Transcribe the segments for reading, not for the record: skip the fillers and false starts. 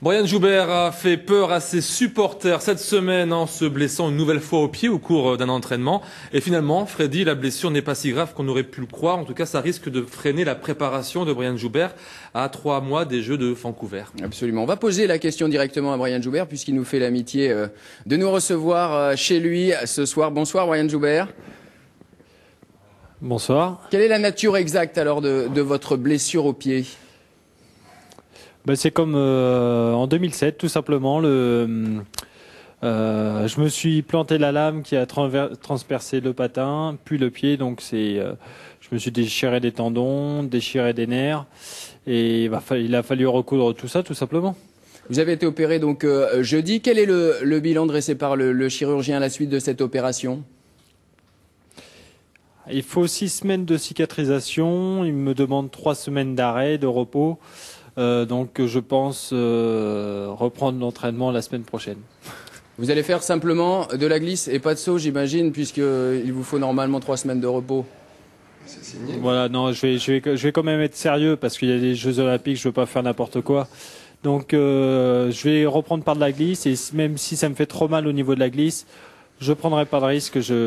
Brian Joubert a fait peur à ses supporters cette semaine en se blessant une nouvelle fois au pied au cours d'un entraînement. Et finalement, Freddy, la blessure n'est pas si grave qu'on aurait pu le croire. En tout cas, ça risque de freiner la préparation de Brian Joubert à 3 mois des Jeux de Vancouver. Absolument. On va poser la question directement à Brian Joubert puisqu'il nous fait l'amitié de nous recevoir chez lui ce soir. Bonsoir Brian Joubert. Bonsoir. Quelle est la nature exacte alors de votre blessure au pied ? C'est comme en 2007, tout simplement. Je me suis planté la lame qui a transpercé le patin, puis le pied. Donc je me suis déchiré des tendons, déchiré des nerfs, et il a fallu recoudre tout ça, tout simplement. Vous avez été opéré donc jeudi. Quel est le bilan dressé par le chirurgien à la suite de cette opération ? Il faut 6 semaines de cicatrisation. Il me demande 3 semaines d'arrêt, de repos. Donc je pense reprendre l'entraînement la semaine prochaine. Vous allez faire simplement de la glisse et pas de saut, j'imagine, puisqu'il vous faut normalement 3 semaines de repos. Voilà, non, je vais quand même être sérieux parce qu'il y a des Jeux Olympiques, je veux pas faire n'importe quoi. Donc je vais reprendre par de la glisse, et même si ça me fait trop mal au niveau de la glisse, je prendrai pas de risque. Je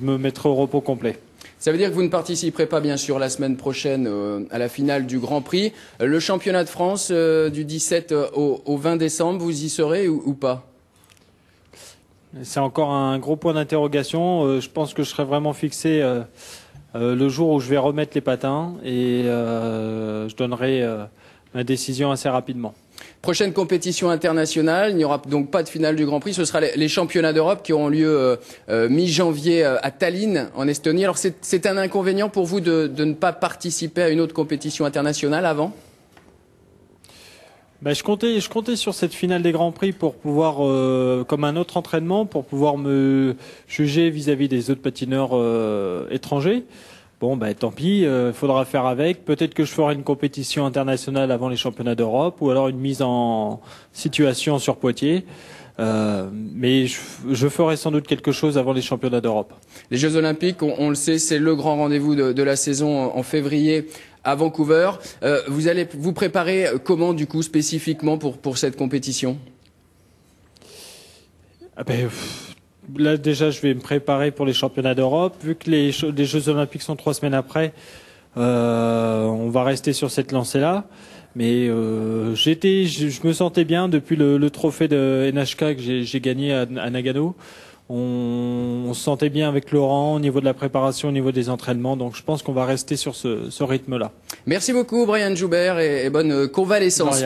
me mettrai au repos complet. Ça veut dire que vous ne participerez pas, bien sûr, la semaine prochaine à la finale du Grand Prix. Le championnat de France du 17 au 20 décembre, vous y serez ou pas ? C'est encore un gros point d'interrogation. Je pense que je serai vraiment fixé le jour où je vais remettre les patins, et je donnerai ma décision assez rapidement. Prochaine compétition internationale, il n'y aura donc pas de finale du Grand Prix, ce sera les championnats d'Europe qui auront lieu mi-janvier à Tallinn, en Estonie. Alors c'est un inconvénient pour vous de ne pas participer à une autre compétition internationale avant ? Je comptais sur cette finale des Grands Prix pour pouvoir, comme un autre entraînement, pour pouvoir me juger vis-à-vis des autres patineurs étrangers. Tant pis, faudra faire avec. Peut-être que je ferai une compétition internationale avant les championnats d'Europe, ou alors une mise en situation sur Poitiers. Mais je ferai sans doute quelque chose avant les championnats d'Europe. Les Jeux Olympiques, on le sait, c'est le grand rendez-vous de la saison en février à Vancouver. Vous allez vous préparer comment, du coup, spécifiquement pour cette compétition ? Là, déjà, je vais me préparer pour les championnats d'Europe. Vu que les Jeux Olympiques sont 3 semaines après, on va rester sur cette lancée-là. Mais je me sentais bien depuis le trophée de NHK que j'ai gagné à Nagano. On se sentait bien avec Laurent au niveau de la préparation, au niveau des entraînements. Donc je pense qu'on va rester sur ce rythme-là. Merci beaucoup Brian Joubert et bonne convalescence.